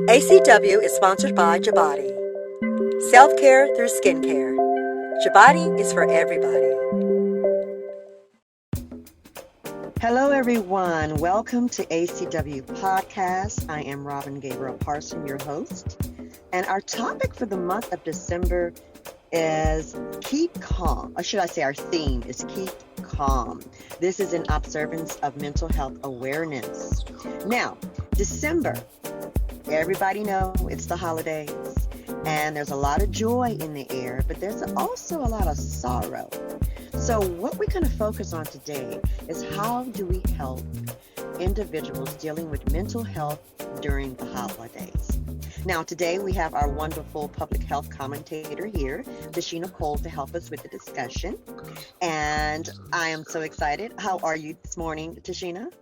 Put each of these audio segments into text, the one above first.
ACW is sponsored by Jabati. Self-care through skincare. Jabati is for everybody. Hello, everyone. Welcome to ACW Podcast. I am Robin Gabriel-Parson, your host. And our topic for the month of December is keep calm. Or should I say our theme is keep calm. This is in observance of mental health awareness. Now, December, everybody know it's the holidays. And there's a lot of joy in the air, but there's also a lot of sorrow. So what we're going to focus on today is how do we help individuals dealing with mental health during the holidays. Now, today we have our wonderful public health commentator here, Tasheena Cole, to help us with the discussion. And I am so excited. How are you this morning, Tasheena?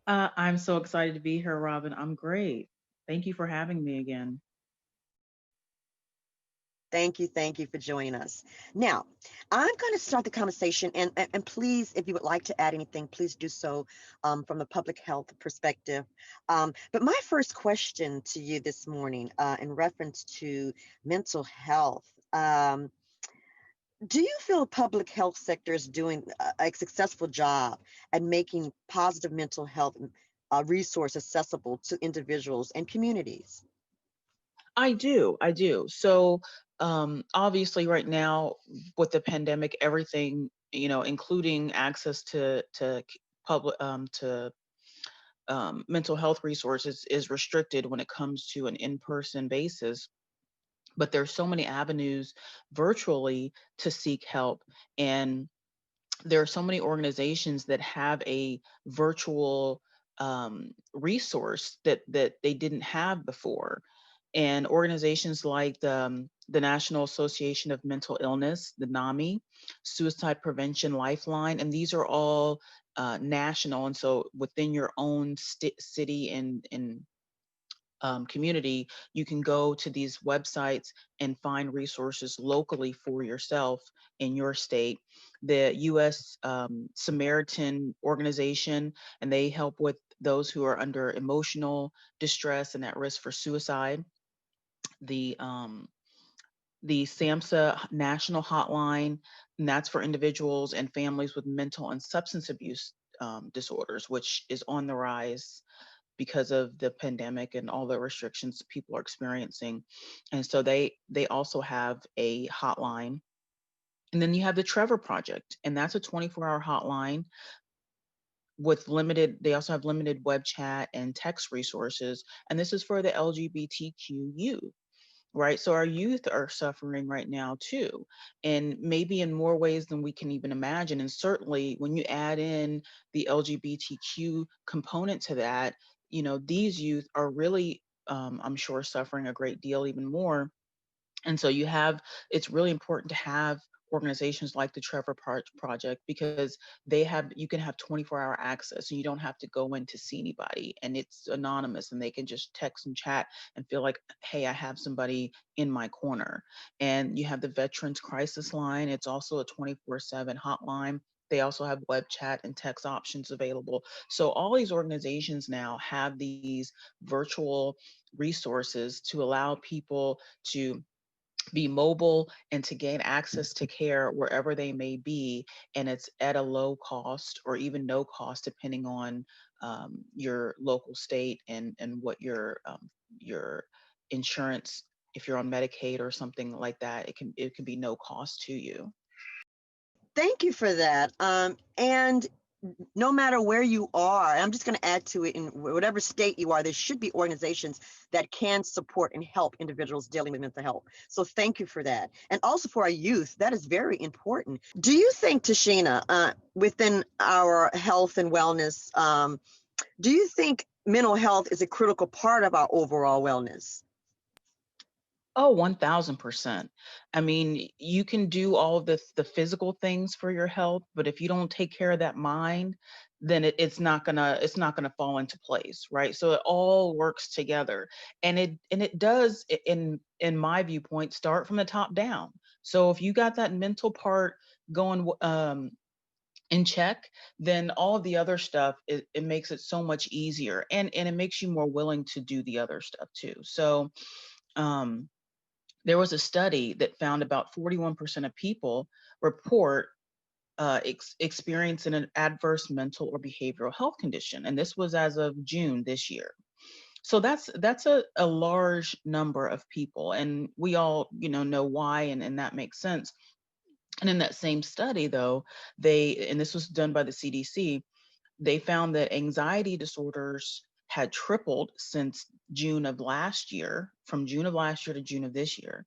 I'm so excited to be here, Robin. I'm great. Thank you for having me again. Thank you for joining us. Now, I'm going to start the conversation, and please, if you would like to add anything, please do so from the public health perspective. But my first question to you this morning, in reference to mental health, do you feel public health sector is doing a successful job at making positive mental health resource accessible to individuals and communities? I do. So, obviously, right now with the pandemic, everything, including access to public to mental health resources is restricted when it comes to an in-person basis. But there's so many avenues virtually to seek help, and there are so many organizations that have a virtual resource that they didn't have before, and organizations like the National Association of Mental Illness, the NAMI, Suicide Prevention Lifeline, and these are all national, and so within your own city and community, you can go to these websites and find resources locally for yourself in your state. The U.S. Samaritan organization, and they help with those who are under emotional distress and at risk for suicide. The the SAMHSA National Hotline, and that's for individuals and families with mental and substance abuse disorders, which is on the rise because of the pandemic and all the restrictions people are experiencing. And so they also have a hotline. And then you have the Trevor Project, and that's a 24-hour hotline with limited, they also have limited web chat and text resources. And this is for the LGBTQ youth, right? So our youth are suffering right now too, and maybe in more ways than we can even imagine. And certainly when you add in the LGBTQ component to that, these youth are really, I'm sure, suffering a great deal even more. And so it's really important to have organizations like the Trevor Project, because you can have 24-hour access and you don't have to go in to see anybody, and it's anonymous and they can just text and chat and feel like, hey, I have somebody in my corner. And you have the Veterans Crisis Line. It's also a 24/7 hotline. They also have web chat and text options available. So all these organizations now have these virtual resources to allow people to be mobile and to gain access to care wherever they may be, and it's at a low cost or even no cost, depending on your local state and what your insurance, if you're on Medicaid or something like that, it can be no cost to you. Thank you for that. And no matter where you are, I'm just going to add to it, in whatever state you are, there should be organizations that can support and help individuals dealing with mental health. So thank you for that. And also for our youth, that is very important. Do you think, Tasheena, within our health and wellness, do you think mental health is a critical part of our overall wellness? Oh, 1000%. I mean, you can do all of the physical things for your health, but if you don't take care of that mind, then it's not gonna fall into place, right? So it all works together. And it does, in my viewpoint, start from the top down. So if you got that mental part going in check, then all of the other stuff, it makes it so much easier, and it makes you more willing to do the other stuff too. So um, there was a study that found about 41% of people report experiencing an adverse mental or behavioral health condition, and this was as of June this year. So that's a large number of people, and we all know why, and that makes sense. And in that same study, though, and this was done by the CDC, they found that anxiety disorders had tripled since June of last year, from June of last year to June of this year.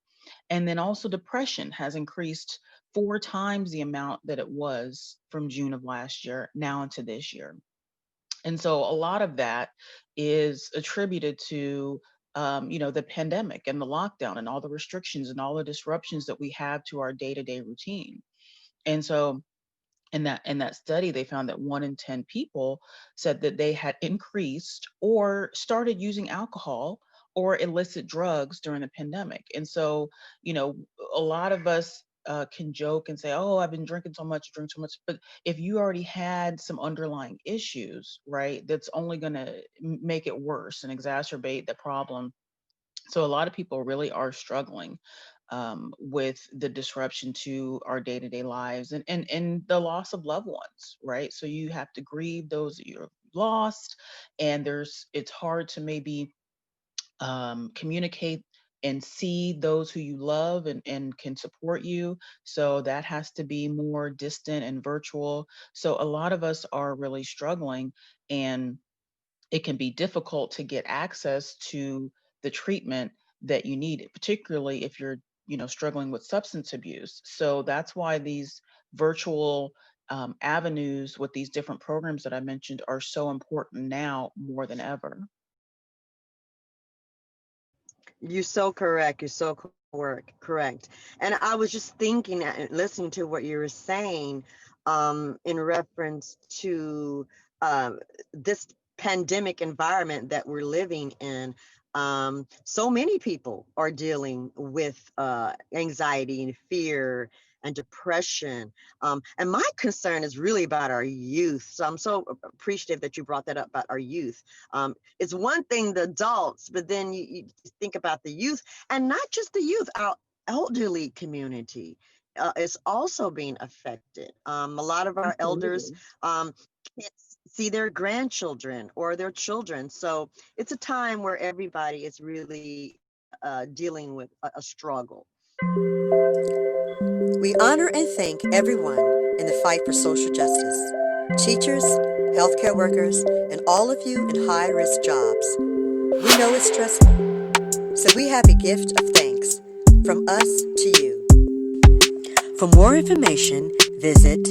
And then also depression has increased 4 times the amount that it was from June of last year now into this year. And so a lot of that is attributed to the pandemic and the lockdown and all the restrictions and all the disruptions that we have to our day-to-day routine. And so in that study, they found that 1 in 10 people said that they had increased or started using alcohol or illicit drugs during the pandemic. And so, a lot of us can joke and say, "Oh, I've been drinking so much, drink so much." But if you already had some underlying issues, right, that's only going to make it worse and exacerbate the problem. So a lot of people really are struggling with the disruption to our day-to-day lives, and the loss of loved ones, right? So you have to grieve those that you've lost, and it's hard to maybe communicate and see those who you love and can support you. So that has to be more distant and virtual. So a lot of us are really struggling, and it can be difficult to get access to the treatment that you need, particularly if you're, struggling with substance abuse. So that's why these virtual avenues with these different programs that I mentioned are so important now more than ever. You're so correct. You're so correct. And I was just thinking and listening to what you were saying in reference to this pandemic environment that we're living in. So many people are dealing with anxiety and fear and depression. And my concern is really about our youth. So I'm so appreciative that you brought that up about our youth. It's one thing the adults, but then you think about the youth, and not just the youth, our elderly community is also being affected. A lot of our elders Absolutely. can't see their grandchildren or their children. So it's a time where everybody is really dealing with a struggle. We honor and thank everyone in the fight for social justice. Teachers, healthcare workers, and all of you in high-risk jobs. We know it's stressful, so we have a gift of thanks from us to you. For more information, visit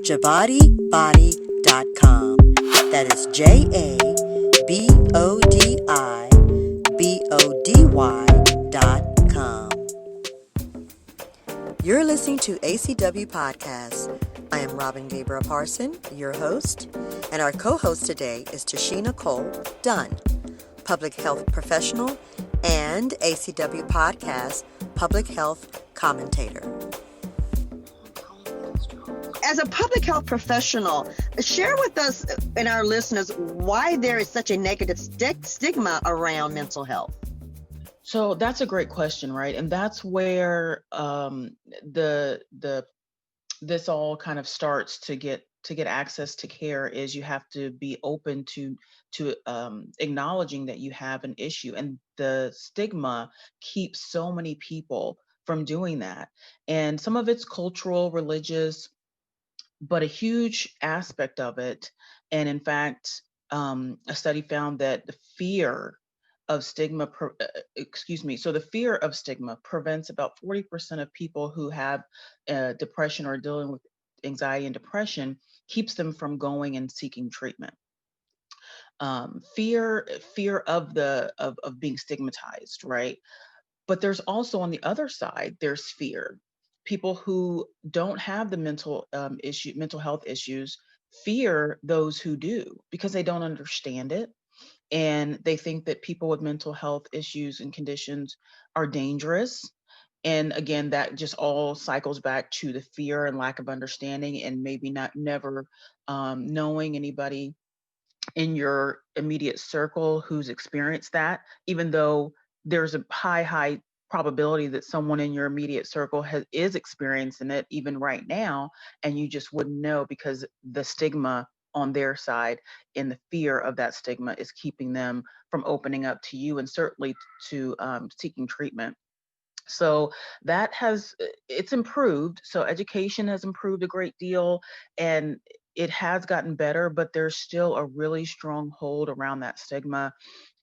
jabodibody.com. That is JABODIBODY.com. You're listening to ACW Podcast. I am Robin Gabriel-Parson, your host, and our co-host today is Tasheena Cole Dunn, public health professional and ACW Podcast public health commentator. As a public health professional, share with us and our listeners why there is such a negative stigma around mental health. So that's a great question, right? And that's where this all kind of starts to get access to care. Is you have to be open to acknowledging that you have an issue, and the stigma keeps so many people from doing that. And some of it's cultural, religious, but a huge aspect of it. And in fact, a study found that the fear of stigma, so the fear of stigma prevents about 40% of people who have depression or dealing with anxiety and depression, keeps them from going and seeking treatment. Fear of being stigmatized, right? But there's also, on the other side, there's fear. People who don't have the mental health issues fear those who do, because they don't understand it, and they think that people with mental health issues and conditions are dangerous, And again, that just all cycles back to the fear and lack of understanding, and maybe never knowing anybody in your immediate circle who's experienced that, even though there's a high probability that someone in your immediate circle is experiencing it even right now, and you just wouldn't know because the stigma on their side and the fear of that stigma is keeping them from opening up to you and certainly to seeking treatment. So it's improved. So education has improved a great deal, and it has gotten better, but there's still a really strong hold around that stigma,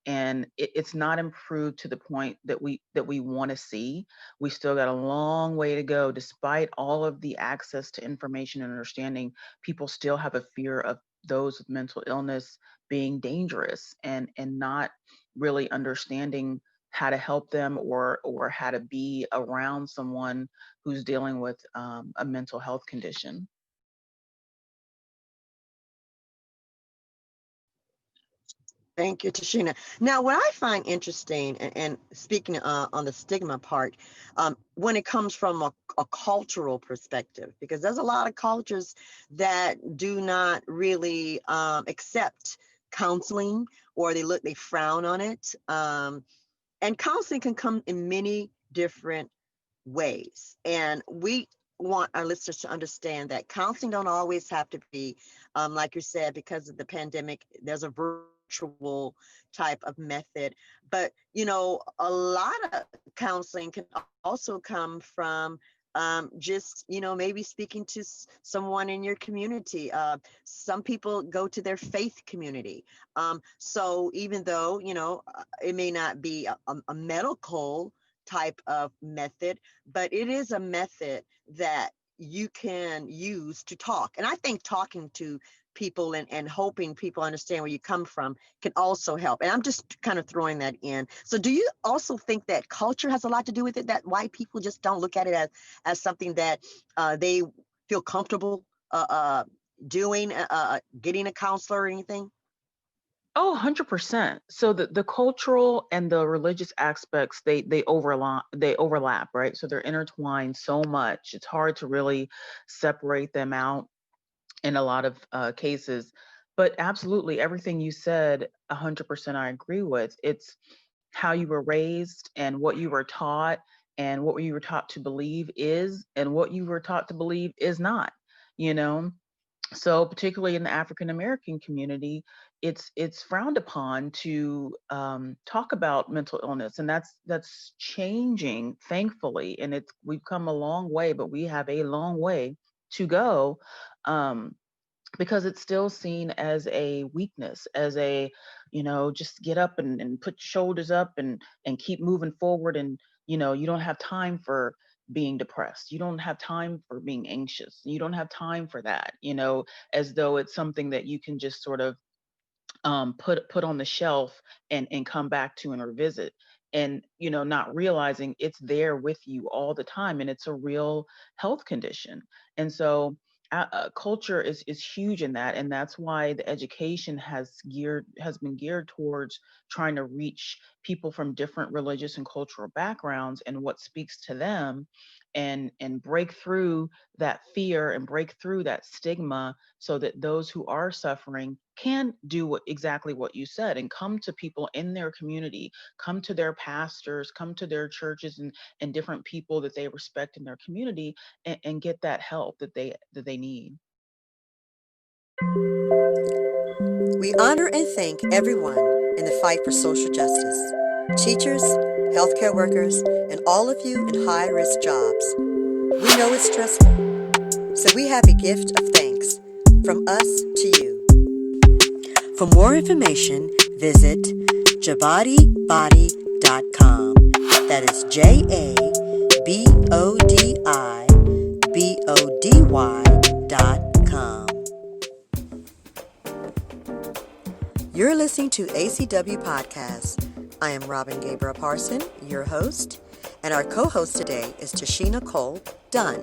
and it's not improved to the point that we want to see. We still got a long way to go. Despite all of the access to information and understanding, people still have a fear of those with mental illness being dangerous, and not really understanding how to help them or how to be around someone who's dealing with a mental health condition. Thank you, Tasheena. Now, what I find interesting, and speaking on the stigma part, when it comes from a cultural perspective, because there's a lot of cultures that do not really accept counseling, or they frown on it. And counseling can come in many different ways. And we want our listeners to understand that counseling don't always have to be, like you said, because of the pandemic, there's a virtual type of method. But, a lot of counseling can also come from just, maybe speaking to someone in your community. Some people go to their faith community. So even though, it may not be a medical type of method, but it is a method that you can use to talk. And I think talking to people and hoping people understand where you come from can also help. And I'm just kind of throwing that in. So do you also think that culture has a lot to do with it, that white people just don't look at it as something that they feel comfortable doing, getting a counselor or anything? Oh, 100%. So the cultural and the religious aspects, they overlap, right? So they're intertwined so much. It's hard to really separate them out in a lot of cases. But absolutely, everything you said, 100% I agree with. It's how you were raised and what you were taught, and what you were taught to believe is, and what you were taught to believe is not, you know? So particularly in the African American community, it's frowned upon to talk about mental illness, and that's changing, thankfully. And we've come a long way, but we have a long way to go, because it's still seen as a weakness, as a, just get up and put your shoulders up and keep moving forward, and you don't have time for being depressed. You don't have time for being anxious. You don't have time for that, as though it's something that you can just sort of put on the shelf and come back to and revisit, and not realizing it's there with you all the time, and it's a real health condition. And so culture is huge in that, and that's why the education has been geared towards trying to reach people from different religious and cultural backgrounds and what speaks to them, and break through that fear and break through that stigma, so that those who are suffering can do exactly what you said, and come to people in their community, come to their pastors, come to their churches, and different people that they respect in their community, and get that help that they need. We honor and thank everyone in the fight for social justice. Teachers, healthcare workers, and all of you in high-risk jobs. We know it's stressful, so we have a gift of thanks from us to you. For more information, visit jabodibody.com. That is JABODIBODY.com. You're listening to ACW Podcast. I am Robin Gabriel-Parson, your host, and our co-host today is Tasheena Cole Dunn,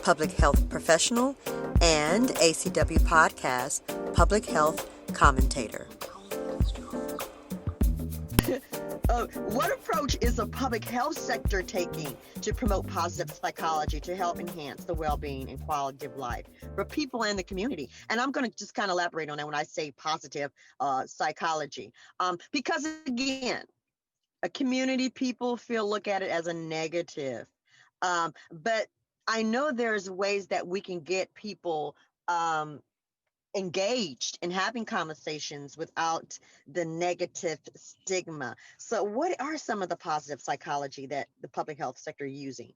public health professional and ACW Podcast public health commentator. What approach is the public health sector taking to promote positive psychology to help enhance the well-being and quality of life for people in the community? And I'm going to just kind of elaborate on that when I say positive psychology, because again, a community people look at it as a negative, but I know there's ways that we can get people engaged in having conversations without the negative stigma. So what are some of the positive psychology that the public health sector is using?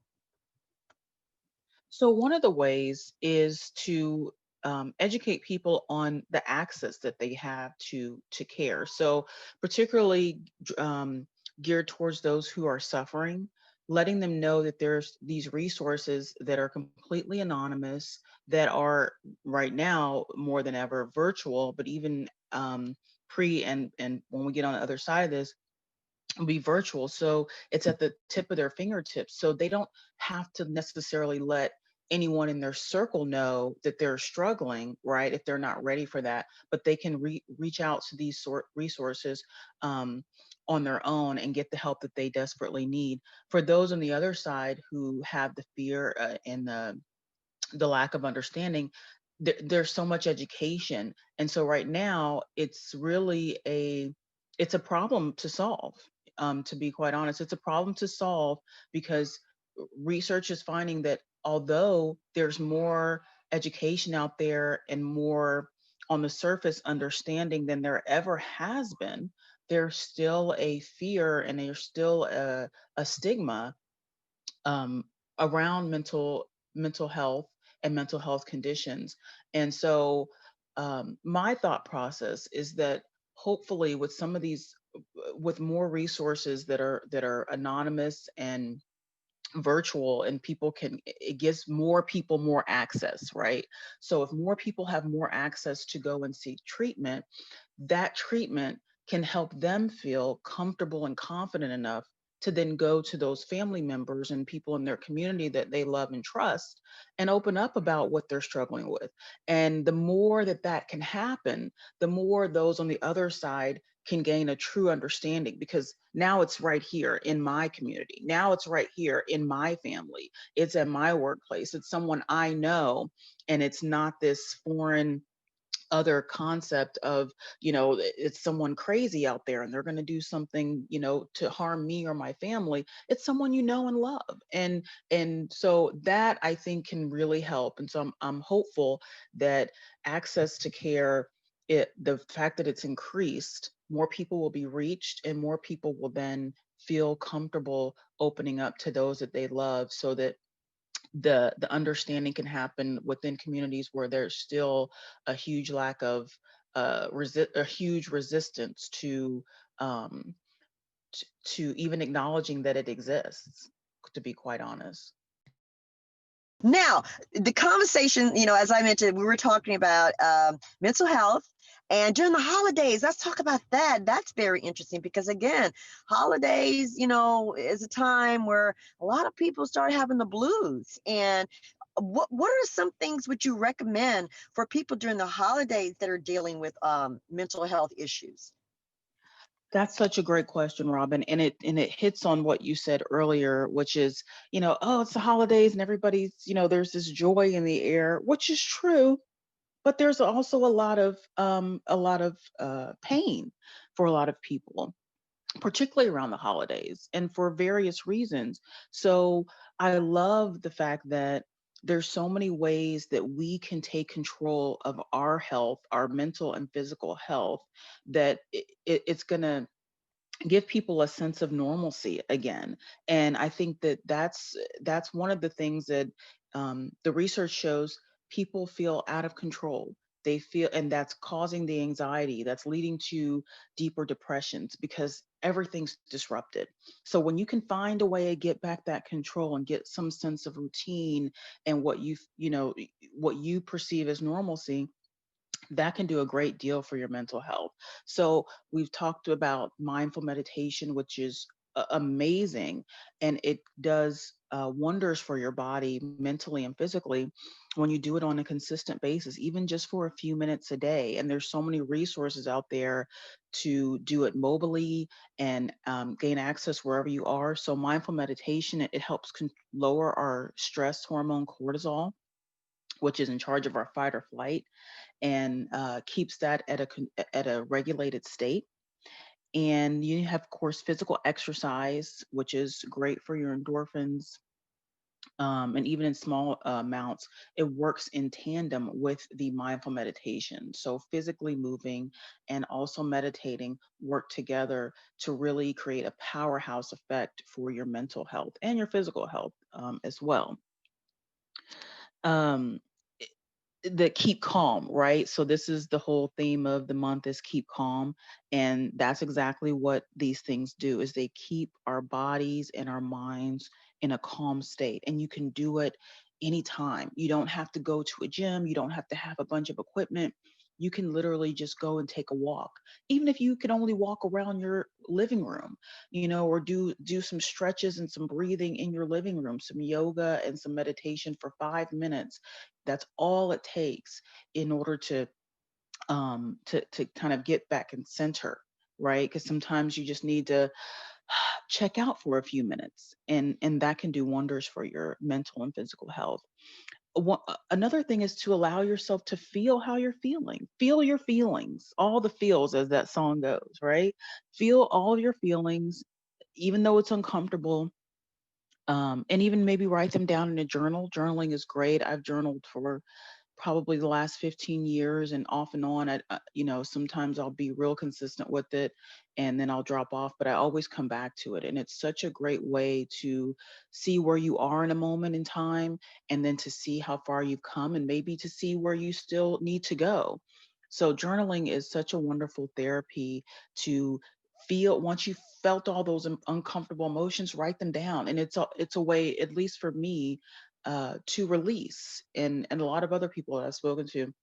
So one of the ways is to educate people on the access that they have to care. So particularly geared towards those who are suffering, letting them know that there's these resources that are completely anonymous, that are right now more than ever virtual, but even pre and when we get on the other side of this, be virtual. So it's at the tip of their fingertips. So they don't have to necessarily let anyone in their circle know that they're struggling, right? If they're not ready for that, but they can reach out to these sort resources um, on their own and get the help that they desperately need. For those on the other side who have the fear and the lack of understanding, there's so much education, and so right now it's really it's a problem to solve. To be quite honest, it's a problem to solve because research is finding that although there's more education out there and more on the surface understanding than there ever has been, there's still a fear and there's still a stigma um, around mental health and mental health conditions. And so my thought process is that hopefully with some of these, with more resources that are anonymous and virtual, and people can, it gives more people more access, right? So if more people have more access to go and seek treatment, that treatment can help them feel comfortable and confident enough to then go to those family members and people in their community that they love and trust and open up about what they're struggling with. And the more that that can happen, the more those on the other side can gain a true understanding, because now it's right here in my community. Now it's right here in my family. It's at my workplace. It's someone I know, and it's not this foreign other concept of, it's someone crazy out there and they're going to do something, to harm me or my family. It's someone you know and love. And so that I think can really help. And so I'm hopeful that access to care, the fact that it's increased, more people will be reached and more people will then feel comfortable opening up to those that they love, so that the understanding can happen within communities where there's still a huge lack of a huge resistance um, to even acknowledging that it exists, to be quite honest. Now, the conversation, as I mentioned, we were talking about mental health. And during the holidays, let's talk about that. That's very interesting because, again, holidays, is a time where a lot of people start having the blues. And what are some things would you recommend for people during the holidays that are dealing with mental health issues? That's such a great question, Robin. And it hits on what you said earlier, which is, oh, it's the holidays and everybody's, there's this joy in the air, which is true. But there's also a lot of pain for a lot of people, particularly around the holidays and for various reasons. So I love the fact that there's so many ways that we can take control of our health, our mental and physical health, that it's going to give people a sense of normalcy again. And I think that that's one of the things that the research shows. People feel out of control. They feel, and that's causing the anxiety that's leading to deeper depressions because everything's disrupted. So when you can find a way to get back that control and get some sense of routine and what you perceive as normalcy, that can do a great deal for your mental health. So we've talked about mindful meditation, which is amazing, and it does wonders for your body mentally and physically when you do it on a consistent basis, even just for a few minutes a day. And there's so many resources out there to do it mobily and gain access wherever you are. So mindful meditation, it helps lower our stress hormone cortisol, which is in charge of our fight or flight, and keeps that at a regulated state. And you have, of course, physical exercise, which is great for your endorphins. And even in small amounts, it works in tandem with the mindful meditation. So physically moving and also meditating work together to really create a powerhouse effect for your mental health and your physical health as well. Um, that keep calm, right? So this is the whole theme of the month, is keep calm. And that's exactly what these things do, is they keep our bodies and our minds in a calm state. And you can do it anytime. You don't have to go to a gym. You don't have to have a bunch of equipment. You can literally just go and take a walk. Even if you can only walk around your living room, or do some stretches and some breathing in your living room, some yoga and some meditation for 5 minutes. That's all it takes in order to kind of get back in center, right? Because sometimes you just need to check out for a few minutes, and that can do wonders for your mental and physical health. Another thing is to allow yourself to feel how you're feeling. Feel your feelings, all the feels, as that song goes, right? Feel all of your feelings, even though it's uncomfortable. And even maybe write them down in a journal. Journaling is great. I've journaled for probably the last 15 years, and off and on. Sometimes I'll be real consistent with it and then I'll drop off, but I always come back to it. And it's such a great way to see where you are in a moment in time, and then to see how far you've come, and maybe to see where you still need to go. So journaling is such a wonderful therapy to feel. Once you've felt all those uncomfortable emotions, write them down. And it's a way, at least for me, to release. And a lot of other people that I've spoken to,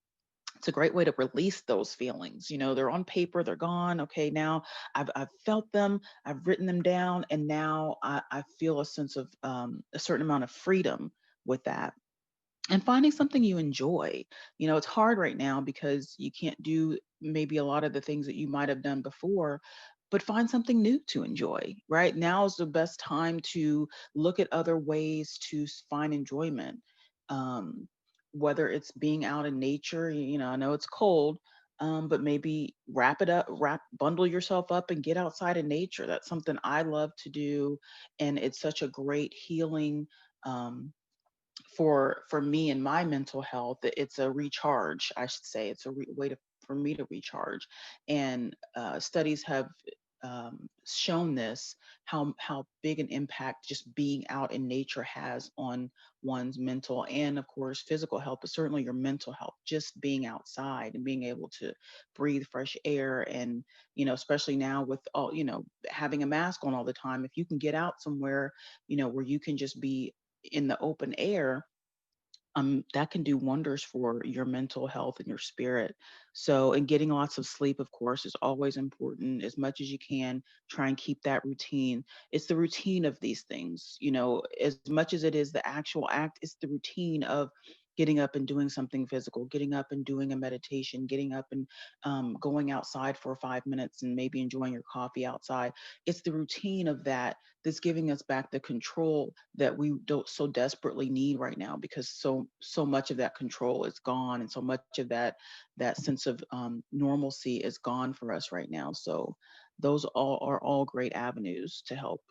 it's a great way to release those feelings. They're on paper, they're gone. Okay, now I've felt them, I've written them down, and now I feel a sense of a certain amount of freedom with that. And finding something you enjoy. It's hard right now because you can't do maybe a lot of the things that you might have done before, but find something new to enjoy. Right now is the best time to look at other ways to find enjoyment. Um, whether it's being out in nature, I know it's cold, but maybe bundle yourself up and get outside in nature. That's something I love to do, and it's such a great healing. For me and my mental health. It's a recharge, I should say. It's a way for me to recharge. And studies have shown this, how big an impact just being out in nature has on one's mental and, of course, physical health, but certainly your mental health. Just being outside and being able to breathe fresh air, and especially now with all having a mask on all the time, if you can get out somewhere where you can just be in the open air, that can do wonders for your mental health and your spirit. So, and getting lots of sleep, of course, is always important. As much as you can, try and keep that routine. It's the routine of these things, as much as it is the actual act, it's the routine of getting up and doing something physical, getting up and doing a meditation, getting up and going outside for 5 minutes and maybe enjoying your coffee outside. It's the routine of that's giving us back the control that we don't so desperately need right now, because so much of that control is gone, and so much of that sense of normalcy is gone for us right now. So those are all great avenues to help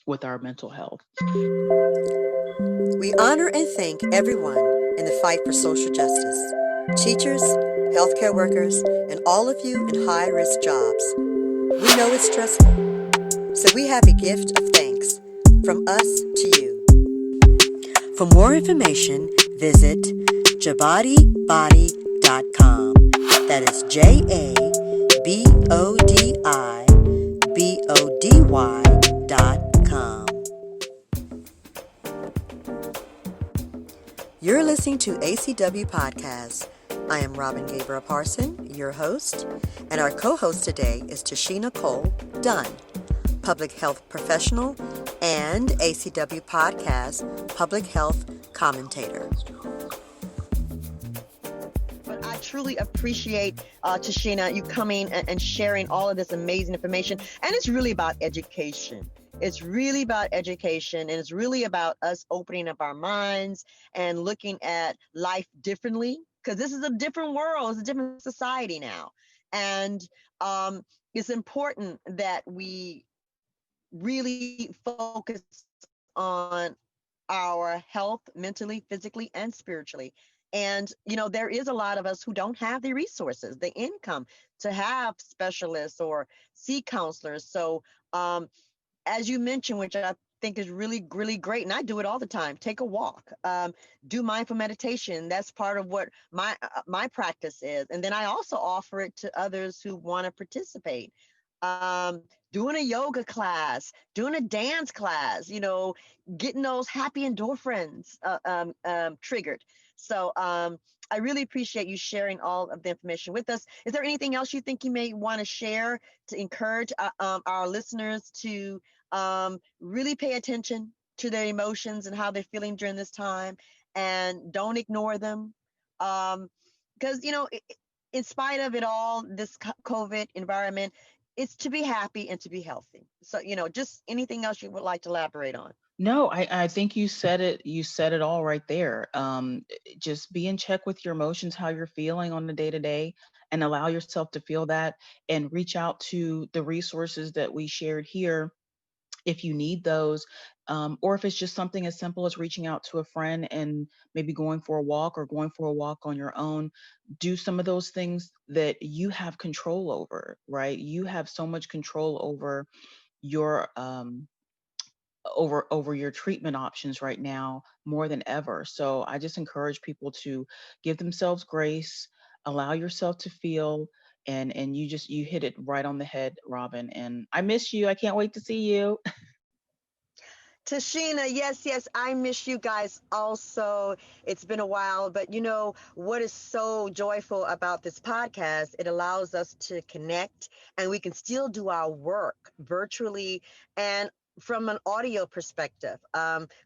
with our mental health. We honor and thank everyone in the fight for social justice. Teachers, healthcare workers, and all of you in high-risk jobs. We know it's stressful, so we have a gift of thanks from us to you. For more information, visit jabodibody.com. That is JABODIBODY.com. You're listening to ACW Podcast. I am Robin Gabriel-Parson, your host, and our co-host today is Tasheena Cole Dunn, public health professional and ACW Podcast Public Health Commentator. But I truly appreciate, Tasheena, you coming and sharing all of this amazing information. And it's really about education. It's really about education, and it's really about us opening up our minds and looking at life differently, because this is a different world. It's a different society now. And it's important that we really focus on our health mentally, physically, and spiritually. And, there is a lot of us who don't have the resources, the income to have specialists or see counselors. So, as you mentioned, which I think is really, really great, and I do it all the time, take a walk, do mindful meditation. That's part of what my practice is. And then I also offer it to others who want to participate. Doing a yoga class, doing a dance class, getting those happy endorphins triggered. So I really appreciate you sharing all of the information with us. Is there anything else you think you may want to share to encourage our listeners to really pay attention to their emotions and how they're feeling during this time, and don't ignore them? Because, in spite of it all, this COVID environment, it's to be happy and to be healthy. So, just anything else you would like to elaborate on? No, I think you said it. You said it all right there. Just be in check with your emotions, how you're feeling on the day to day, and allow yourself to feel that, and reach out to the resources that we shared here if you need those, or if it's just something as simple as reaching out to a friend and maybe going for a walk or going for a walk on your own. Do some of those things that you have control over, right? You have so much control over your over your treatment options right now more than ever. So I just encourage people to give themselves grace, allow yourself to feel, and you hit it right on the head, Robin. And I miss you. I can't wait to see you. Tasheena, yes, I miss you guys also. It's been a while, but what is so joyful about this podcast? It allows us to connect, and we can still do our work virtually and from an audio perspective.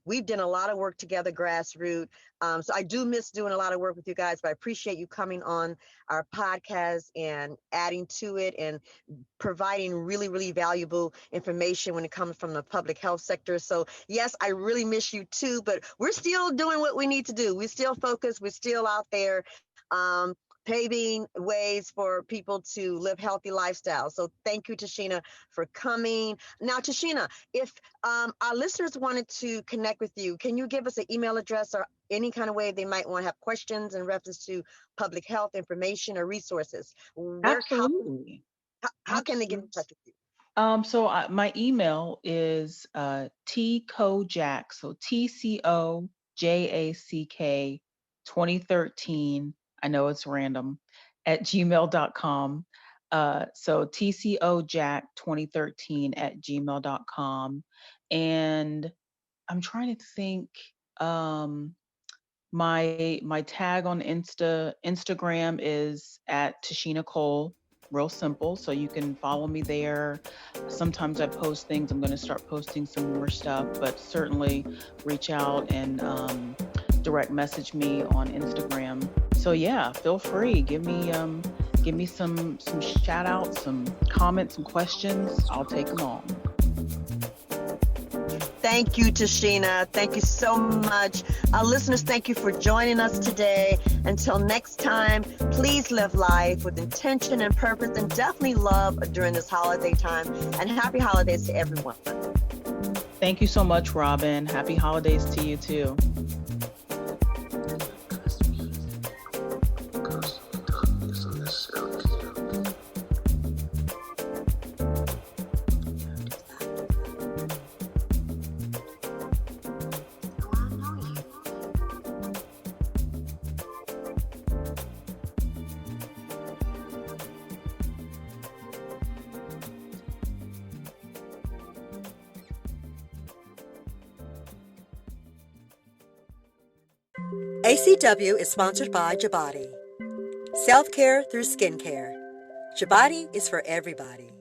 We've done a lot of work together, grassroots. So I do miss doing a lot of work with you guys, but I appreciate you coming on our podcast and adding to it and providing really, really valuable information when it comes from the public health sector. So yes, I really miss you too, but we're still doing what we need to do. We're still focused. We're still out there. Paving ways for people to live healthy lifestyles. So thank you, Tasheena, for coming. Now, Tasheena, if our listeners wanted to connect with you, can you give us an email address or any kind of way they might want to have questions in reference to public health information or resources? Absolutely. How can they get in touch with you? So my email is tcojack, so TCOJACK 2013. I know it's random, at gmail.com. So TCOjack 2013 at gmail.com. And I'm trying to think, my tag on Instagram is at Tasheena Cole. Real simple. So you can follow me there. Sometimes I post things. I'm going to start posting some more stuff, but certainly reach out and direct message me on Instagram. So yeah, feel free. Give me some shout outs, some comments, some questions. I'll take them all. Thank you, Tasheena. Thank you so much. Our listeners, thank you for joining us today. Until next time, please live life with intention and purpose, and definitely love during this holiday time. And happy holidays to everyone. Thank you so much, Robin. Happy holidays to you too. ACW is sponsored by Jabati. Self-care through skincare. Jabati is for everybody.